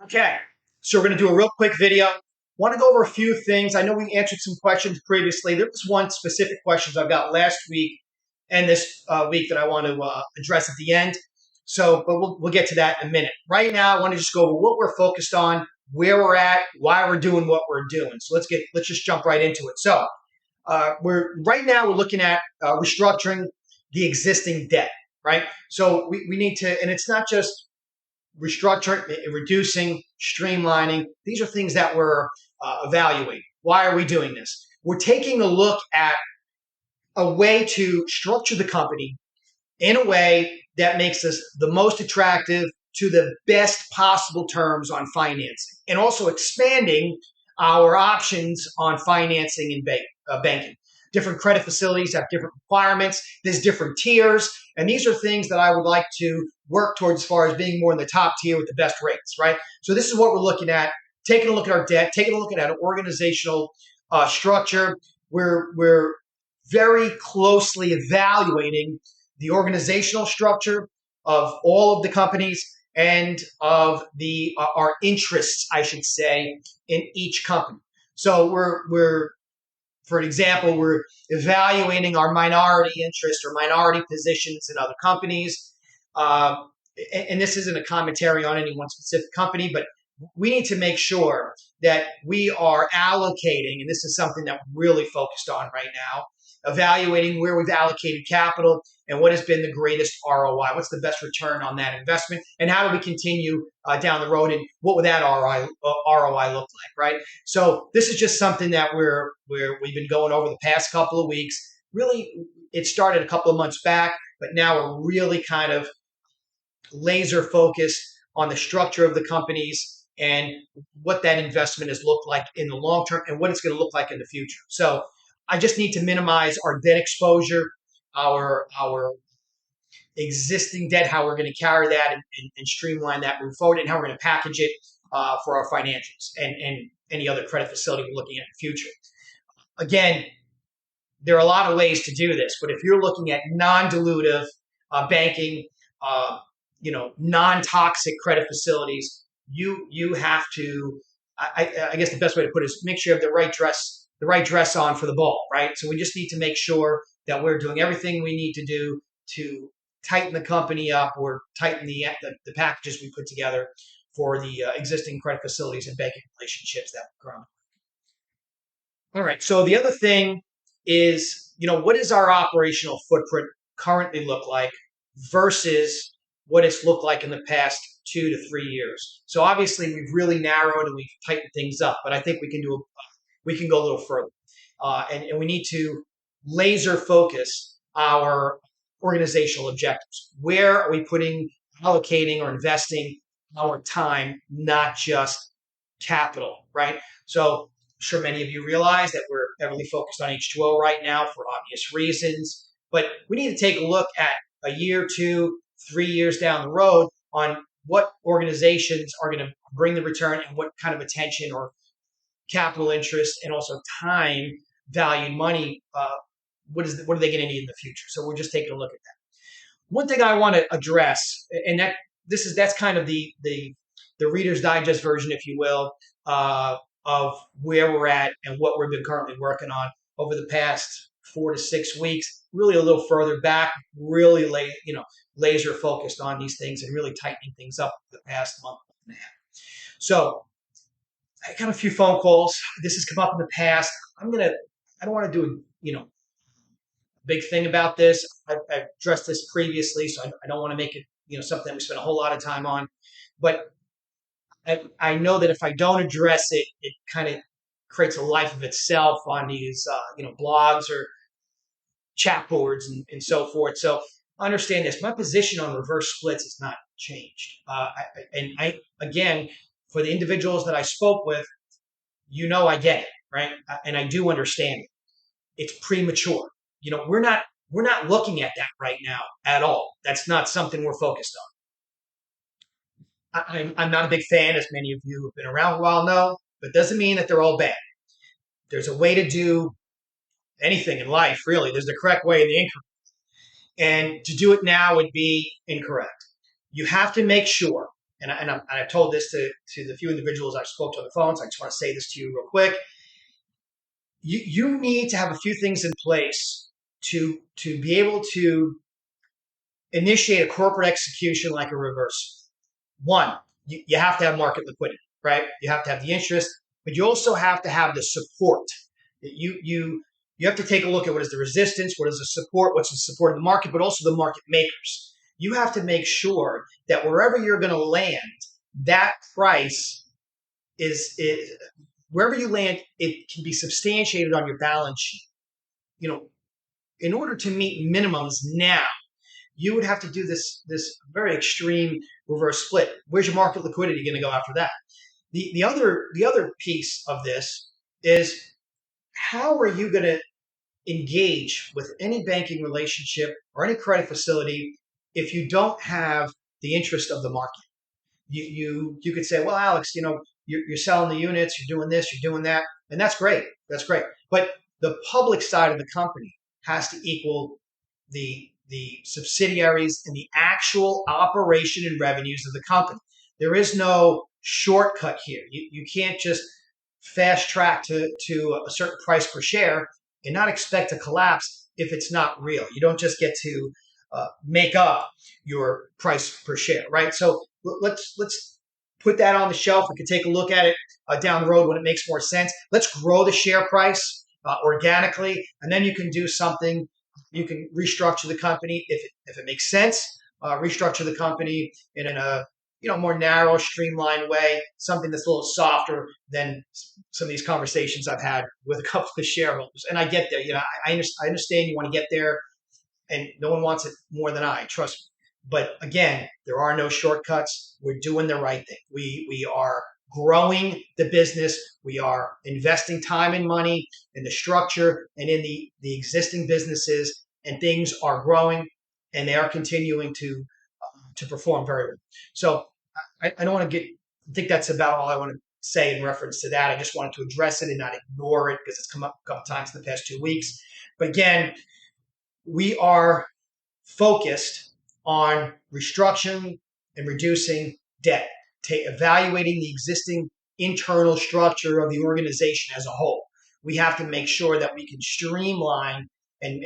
Okay, so we're going to do a real quick video. Want to go over a few things. I know we answered some questions previously. There was one specific questions I got last week and this week that I want to address at the end. So, but we'll get to that in a minute. Right now, I want to just go over what we're focused on, where we're at, why we're doing what we're doing. So let's just jump right into it. So, we're looking at restructuring the existing debt, right? So we need to, and it's not just restructuring, reducing, streamlining. These are things that we're evaluating. Why are we doing this? We're taking a look at a way to structure the company in a way that makes us the most attractive to the best possible terms on financing, and also expanding our options on financing and banking. Different credit facilities have different requirements. There's different tiers. And these are things that I would like to work towards as far as being more in the top tier with the best rates, right? So this is what we're looking at, taking a look at our debt, taking a look at our organizational structure. We're very closely evaluating the organizational structure of all of the companies and of the our interests, I should say, in each company. So we're for an example, we're evaluating our minority interest or minority positions in other companies. And this isn't a commentary on any one specific company, but we need to make sure that we are allocating, and this is something that we're really focused on right now, evaluating where we've allocated capital and what has been the greatest ROI. What's the best return on that investment? And how do we continue down the road? And what would that ROI look like, right? So this is just something that we've been going over the past couple of weeks. Really, it started a couple of months back, but now we're really kind of laser focused on the structure of the companies and what that investment has looked like in the long term and what it's going to look like in the future. So I just need to minimize our debt exposure, our existing debt, how we're going to carry that and streamline that move forward, and how we're going to package it for our financials and any other credit facility we're looking at in the future. Again, there are a lot of ways to do this, but if you're looking at non-dilutive banking, non-toxic credit facilities, you have to. I guess the best way to put it is make sure you have the right dress on for the ball, right? So we just need to make sure that we're doing everything we need to do to tighten the company up or tighten the packages we put together for the existing credit facilities and banking relationships that we're growing. All right. So the other thing is, what does our operational footprint currently look like versus what it's looked like in the past 2 to 3 years? So obviously we've really narrowed and we've tightened things up, but I think we can go a little further. And we need to laser focus our organizational objectives. Where are we allocating or investing our time, not just capital, right? So I'm sure many of you realize that we're heavily focused on H2O right now for obvious reasons, but we need to take a look at a year, 2, 3 years down the road on what organizations are going to bring the return and what kind of attention or capital interest and also time, valued money, what are they going to need in the future? So we're just taking a look at that. One thing I want to address, and that's kind of the Reader's Digest version, if you will, of where we're at and what we've been currently working on over the past 4 to 6 weeks. Really a little further back, really laser focused on these things and really tightening things up for the past month and a half. So I got a few phone calls. This has come up in the past. I don't want to do a big thing about this. I've addressed this previously, so I don't want to make it something that we spend a whole lot of time on. But I know that if I don't address it, it kind of creates a life of itself on these blogs or chat boards and so forth. So understand this. My position on reverse splits has not changed. Again, for the individuals that I spoke with, I get it, right? And I do understand it. It's premature. We're not looking at that right now at all. That's not something we're focused on. I'm not a big fan, as many of you who have been around a while know, but doesn't mean that they're all bad. There's a way to do anything in life, really. There's the correct way and the incorrect. And to do it now would be incorrect. You have to make sure, I've told this to the few individuals I've spoke to on the phone, so I just want to say this to you real quick. You need to have a few things in place to be able to initiate a corporate execution like a reverse. One, you have to have market liquidity, right? You have to have the interest, but you also have to have the support. You have to take a look at what is the resistance, what is the support, what's the support of the market, but also the market makers. You have to make sure that wherever you're going to land, that price is wherever you land, it can be substantiated on your balance sheet. In order to meet minimums now, you would have to do this very extreme reverse split. Where's your market liquidity going to go after that? The other piece of this is, how are you going to engage with any banking relationship or any credit facility if you don't have the interest of the market? You could say, well, Alex, you're selling the units, you're doing this, you're doing that, and that's great. That's great. But the public side of the company has to equal the subsidiaries and the actual operation and revenues of the company. There is no shortcut here. You can't just fast track to a certain price per share and not expect to collapse if it's not real. You don't just get to make up your price per share, right? So let's put that on the shelf. We can take a look at it down the road when it makes more sense. Let's grow the share price organically, and then you can do something. You can restructure the company if it makes sense. Restructure the company in a more narrow, streamlined way, something that's a little softer than some of these conversations I've had with a couple of shareholders. And I get there. I understand you want to get there, and no one wants it more than I, trust me. But again, there are no shortcuts. We're doing the right thing. We are growing the business. We are investing time and money in the structure and in the existing businesses, and things are growing, and they are continuing to perform very well. So I don't want to I think that's about all I want to say in reference to that. I just wanted to address it and not ignore it because it's come up a couple times in the past 2 weeks. But again, we are focused on restructuring and reducing debt, evaluating the existing internal structure of the organization as a whole. We have to make sure that we can streamline and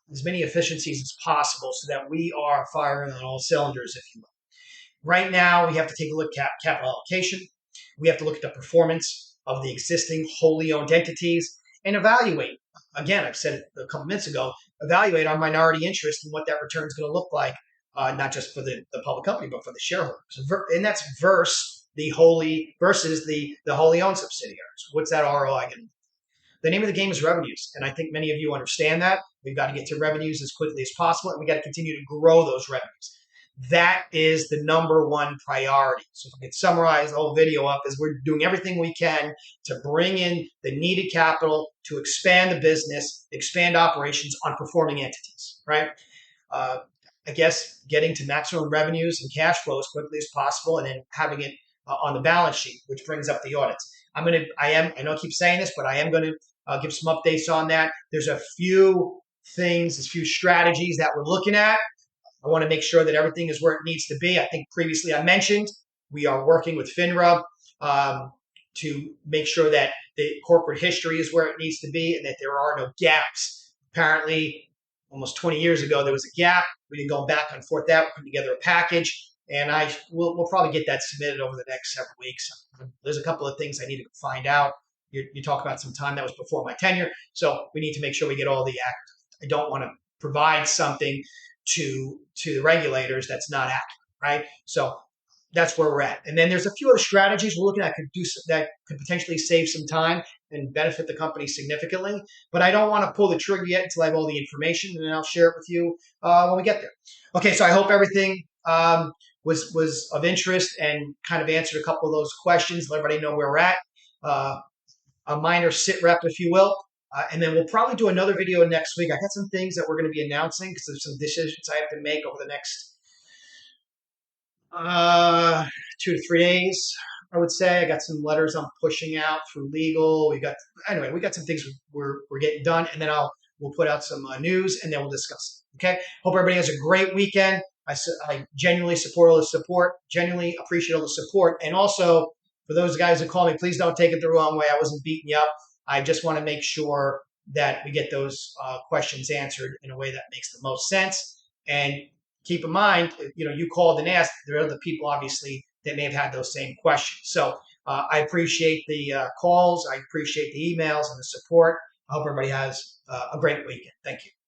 as many efficiencies as possible so that we are firing on all cylinders, if you will. Right now, we have to take a look at capital allocation. We have to look at the performance of the existing wholly owned entities and evaluate. Again, I've said it a couple minutes ago, evaluate our minority interest and what that return is going to look like, not just for the public company, but for the shareholders. And that's versus the wholly owned subsidiaries. What's that ROI going to be? The name of the game is revenues. And I think many of you understand that. We've got to get to revenues as quickly as possible, and we got to continue to grow those revenues. That is the number one priority. So if we could summarize the whole video up, is we're doing everything we can to bring in the needed capital to expand the business, expand operations on performing entities, right? I guess getting to maximum revenues and cash flow as quickly as possible, and then having it on the balance sheet, which brings up the audits. I know I keep saying this, but I am going to give some updates on that. There's a few things, a few strategies that we're looking at. I want to make sure that everything is where it needs to be. I think previously I mentioned we are working with FINRA to make sure that the corporate history is where it needs to be and that there are no gaps. Apparently, almost 20 years ago, there was a gap. We didn't go back and forth that. We put together a package, and we'll probably get that submitted over the next several weeks. There's a couple of things I need to find out. You talk about some time that was before my tenure, so we need to make sure we get all the accurate. I don't want to provide something to the regulators that's not accurate, right? So that's where we're at. And then there's a few other strategies we're looking at that could potentially save some time and benefit the company significantly. But I don't want to pull the trigger yet until I have all the information, and then I'll share it with you when we get there. Okay, so I hope everything was of interest and kind of answered a couple of those questions. Let everybody know where we're at. A minor sit rep, if you will. And then we'll probably do another video next week. I got some things that we're going to be announcing because there's some decisions I have to make over the next 2 to 3 days, I would say. I got some letters I'm pushing out through legal. We got some things we're getting done, and then we'll put out some news, and then we'll discuss it. Okay. Hope everybody has a great weekend. I genuinely support all the support, genuinely appreciate all the support. And also, for those guys that call me, please don't take it the wrong way. I wasn't beating you up. I just want to make sure that we get those questions answered in a way that makes the most sense. And keep in mind, you called and asked. There are other people, obviously, that may have had those same questions. So I appreciate the calls. I appreciate the emails and the support. I hope everybody has a great weekend. Thank you.